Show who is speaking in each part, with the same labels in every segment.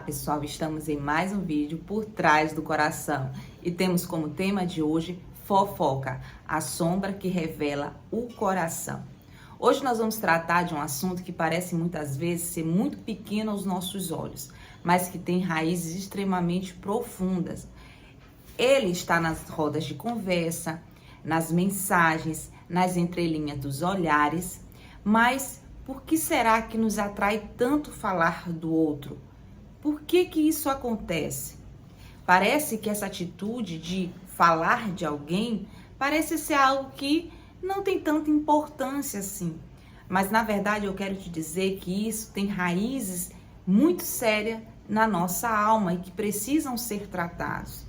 Speaker 1: pessoal, estamos em mais um vídeo por trás do coração e temos como tema de hoje fofoca, a sombra que revela o coração. Hoje nós vamos tratar de um assunto que parece muitas vezes ser muito pequeno aos nossos olhos, mas que tem raízes extremamente profundas. Ele está nas rodas de conversa, nas mensagens, nas entrelinhas dos olhares, mas por que será que nos atrai tanto falar do outro? Por que isso acontece? Parece que essa atitude de falar de alguém parece ser algo que não tem tanta importância assim. Mas na verdade eu quero te dizer que isso tem raízes muito sérias na nossa alma e que precisam ser tratados.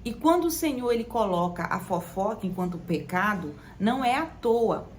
Speaker 1: E quando o Senhor ele coloca a fofoca enquanto pecado, não é à toa.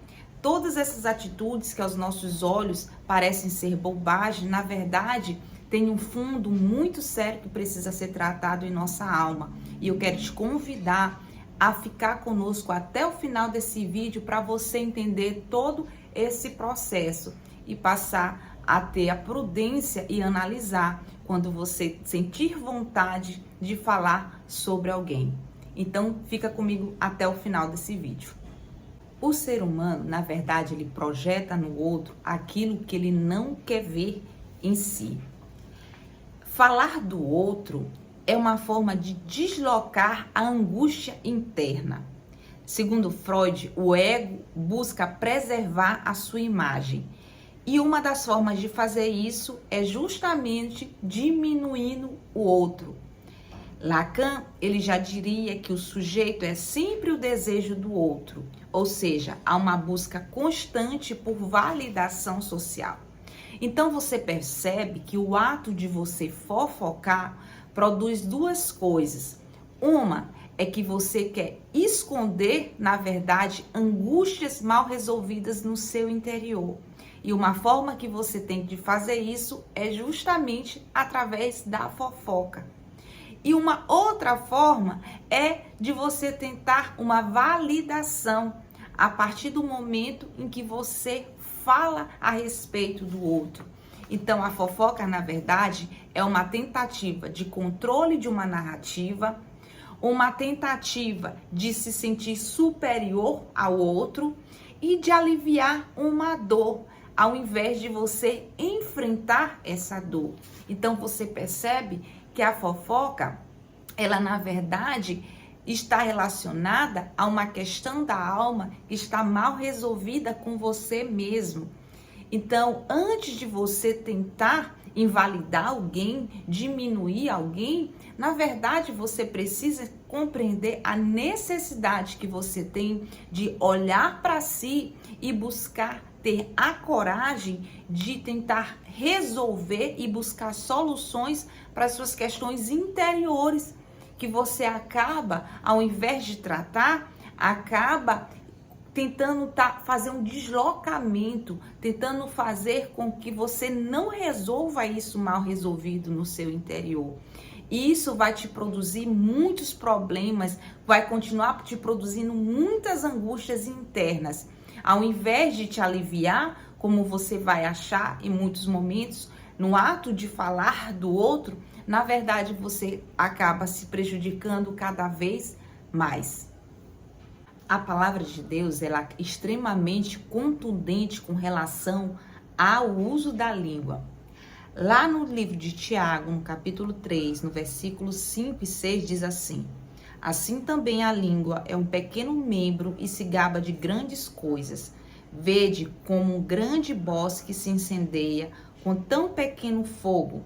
Speaker 1: Todas essas atitudes que aos nossos olhos parecem ser bobagem, na verdade, tem um fundo muito sério que precisa ser tratado em nossa alma. E eu quero te convidar a ficar conosco até o final desse vídeo para você entender todo esse processo e passar a ter a prudência e analisar quando você sentir vontade de falar sobre alguém. Então, fica comigo até o final desse vídeo. O ser humano, na verdade, ele projeta no outro aquilo que ele não quer ver em si. Falar do outro é uma forma de deslocar a angústia interna. Segundo Freud, o ego busca preservar a sua imagem. E uma das formas de fazer isso é justamente diminuindo o outro. Lacan, ele já diria que o sujeito é sempre o desejo do outro, ou seja, há uma busca constante por validação social. Então você percebe que o ato de você fofocar produz duas coisas. Uma é que você quer esconder, na verdade, angústias mal resolvidas no seu interior. E uma forma que você tem de fazer isso é justamente através da fofoca. E uma outra forma é de você tentar uma validação a partir do momento em que você fala a respeito do outro. Então, a fofoca, na verdade, é uma tentativa de controle de uma narrativa, uma tentativa de se sentir superior ao outro e de aliviar uma dor, ao invés de você enfrentar essa dor. Então, você percebe que a fofoca, ela, na verdade, está relacionada a uma questão da alma que está mal resolvida com você mesmo. Então, antes de você tentar invalidar alguém, diminuir alguém, na verdade, você precisa compreender a necessidade que você tem de olhar para si e buscar ter a coragem de tentar resolver e buscar soluções para as suas questões interiores, que você acaba, ao invés de tratar, acaba tentando fazer um deslocamento, tentando fazer com que você não resolva isso mal resolvido no seu interior. E isso vai te produzir muitos problemas, vai continuar te produzindo muitas angústias internas. Ao invés de te aliviar, como você vai achar em muitos momentos, no ato de falar do outro, na verdade você acaba se prejudicando cada vez mais. A palavra de Deus, ela é extremamente contundente com relação ao uso da língua. Lá no livro de Tiago, no capítulo 3, no versículo 5 e 6, diz assim: assim também a língua é um pequeno membro e se gaba de grandes coisas. Vede como um grande bosque se incendeia com tão pequeno fogo.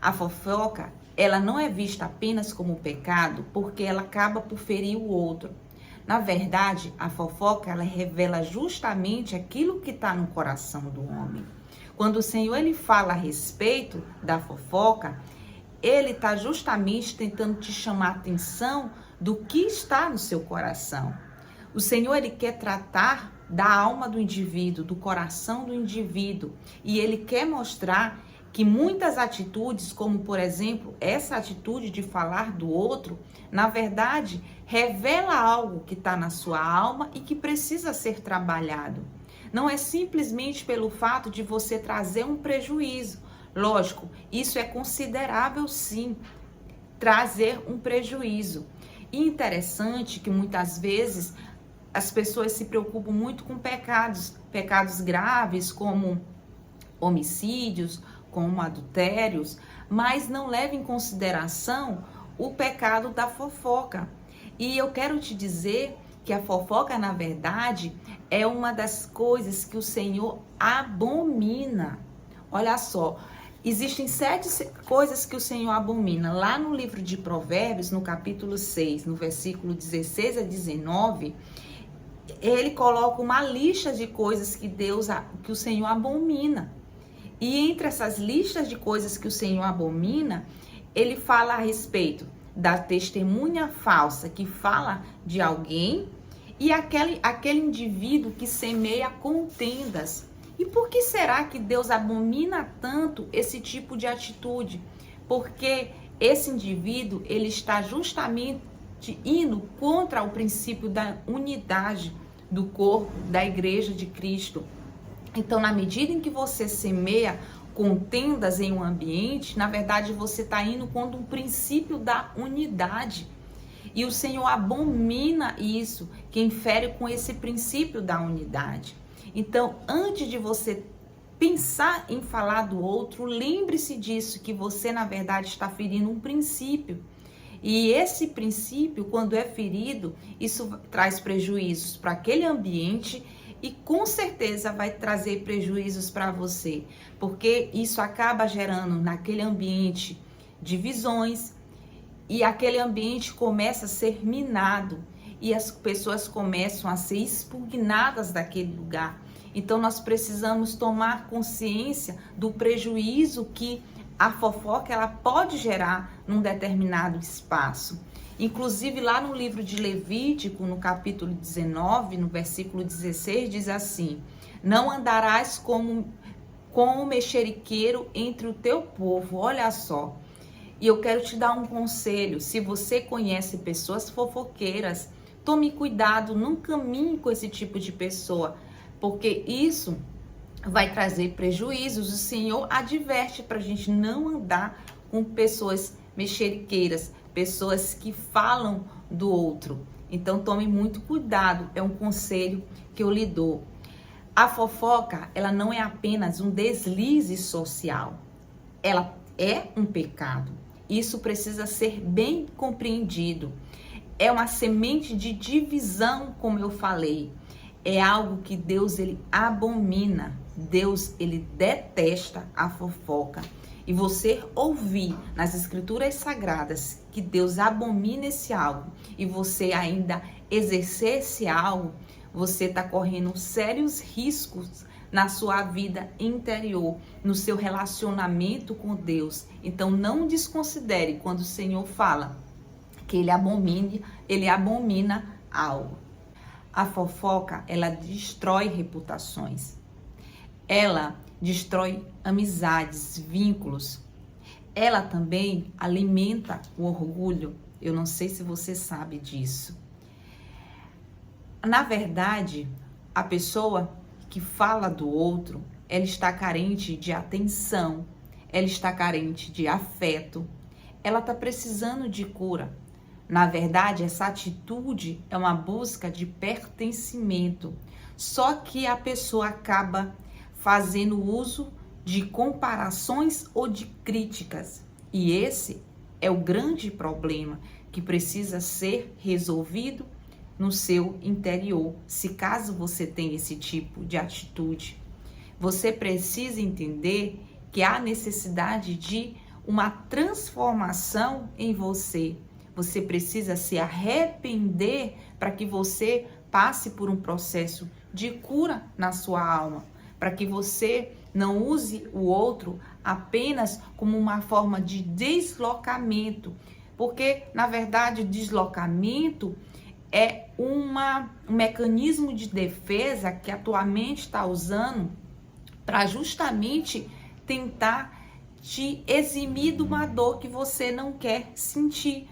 Speaker 1: A fofoca, ela não é vista apenas como pecado porque ela acaba por ferir o outro. Na verdade, a fofoca, ela revela justamente aquilo que está no coração do homem. Quando o Senhor ele fala a respeito da fofoca, ele está justamente tentando te chamar a atenção do que está no seu coração. O Senhor ele quer tratar da alma do indivíduo, do coração do indivíduo, e ele quer mostrar que muitas atitudes, como por exemplo, essa atitude de falar do outro, na verdade, revela algo que está na sua alma e que precisa ser trabalhado. Não é simplesmente pelo fato de você trazer um prejuízo, Lógico, isso é considerável sim, trazer um prejuízo. E interessante que muitas vezes as pessoas se preocupam muito com pecados graves como homicídios, como adultérios, mas não levam em consideração o pecado da fofoca. E eu quero te dizer que a fofoca, na verdade, é uma das coisas que o Senhor abomina. Olha só, existem 7 coisas que o Senhor abomina. Lá no livro de Provérbios, no capítulo 6, no versículo 16 a 19, ele coloca uma lista de coisas que o Senhor abomina. E entre essas listas de coisas que o Senhor abomina, ele fala a respeito da testemunha falsa que fala de alguém e aquele indivíduo que semeia contendas. E por que será que Deus abomina tanto esse tipo de atitude? Porque esse indivíduo, ele está justamente indo contra o princípio da unidade do corpo, da igreja de Cristo. Então, na medida em que você semeia contendas em um ambiente, na verdade você está indo contra um princípio da unidade. E o Senhor abomina isso, que infere com esse princípio da unidade. Então, antes de você pensar em falar do outro, lembre-se disso, que você, na verdade, está ferindo um princípio. E esse princípio, quando é ferido, isso traz prejuízos para aquele ambiente e com certeza vai trazer prejuízos para você, porque isso acaba gerando naquele ambiente divisões e aquele ambiente começa a ser minado e as pessoas começam a ser expugnadas daquele lugar. Então nós precisamos tomar consciência do prejuízo que a fofoca ela pode gerar num determinado espaço. Inclusive lá no livro de Levítico, no capítulo 19, no versículo 16, diz assim: não andarás como um mexeriqueiro entre o teu povo. Olha só. E eu quero te dar um conselho: se você conhece pessoas fofoqueiras, tome cuidado, não caminhe com esse tipo de pessoa, porque isso vai trazer prejuízos. O Senhor adverte para a gente não andar com pessoas mexeriqueiras, pessoas que falam do outro. Então tome muito cuidado, é um conselho que eu lhe dou. A fofoca, ela não é apenas um deslize social, ela é um pecado. Isso precisa ser bem compreendido. É uma semente de divisão, como eu falei. É algo que Deus, ele abomina. Deus, ele detesta a fofoca. E você ouvir nas escrituras sagradas que Deus abomina esse algo e você ainda exercer esse algo, você está correndo sérios riscos na sua vida interior, no seu relacionamento com Deus. Então não desconsidere quando o Senhor fala que ele abomina algo. A fofoca, ela destrói reputações. Ela destrói amizades, vínculos. Ela também alimenta o orgulho. Eu não sei se você sabe disso. Na verdade, a pessoa que fala do outro, ela está carente de atenção, ela está carente de afeto, ela está precisando de cura. Na verdade, essa atitude é uma busca de pertencimento. Só que a pessoa acaba fazendo uso de comparações ou de críticas. E esse é o grande problema que precisa ser resolvido no seu interior. Se caso você tem esse tipo de atitude, você precisa entender que há necessidade de uma transformação em você. Você precisa se arrepender para que você passe por um processo de cura na sua alma, para que você não use o outro apenas como uma forma de deslocamento, porque na verdade o deslocamento é um mecanismo de defesa que a tua mente está usando para justamente tentar te eximir de uma dor que você não quer sentir,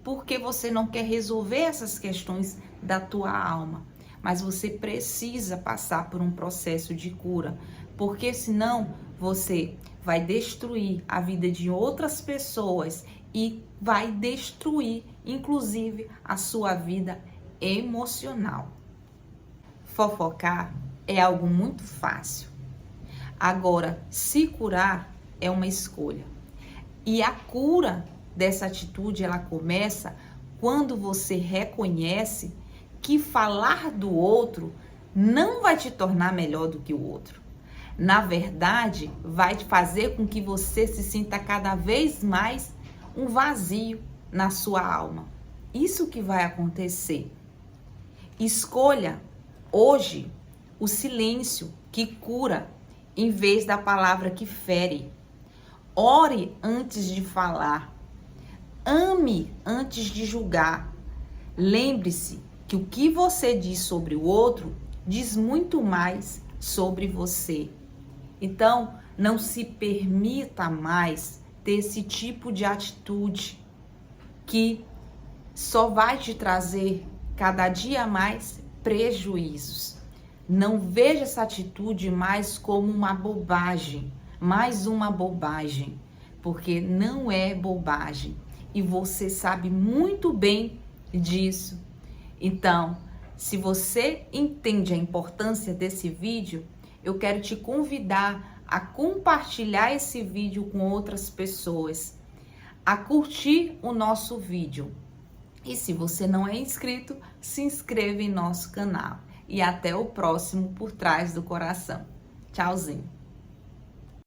Speaker 1: porque você não quer resolver essas questões da tua alma. Mas você precisa passar por um processo de cura, porque senão você vai destruir a vida de outras pessoas e vai destruir, inclusive, a sua vida emocional. Fofocar é algo muito fácil. Agora, se curar é uma escolha. E a cura dessa atitude, ela começa quando você reconhece que falar do outro não vai te tornar melhor do que o outro. Na verdade, vai fazer com que você se sinta cada vez mais um vazio na sua alma. Isso que vai acontecer. Escolha hoje o silêncio que cura em vez da palavra que fere. Ore antes de falar. Ame antes de julgar. Lembre-se que o que você diz sobre o outro diz muito mais sobre você. Então, não se permita mais ter esse tipo de atitude que só vai te trazer cada dia mais prejuízos. Não veja essa atitude mais como uma bobagem, mais uma bobagem, porque não é bobagem e você sabe muito bem disso. Então, se você entende a importância desse vídeo, eu quero te convidar a compartilhar esse vídeo com outras pessoas, a curtir o nosso vídeo. E se você não é inscrito, se inscreva em nosso canal. E até o próximo Por Trás do Coração. Tchauzinho!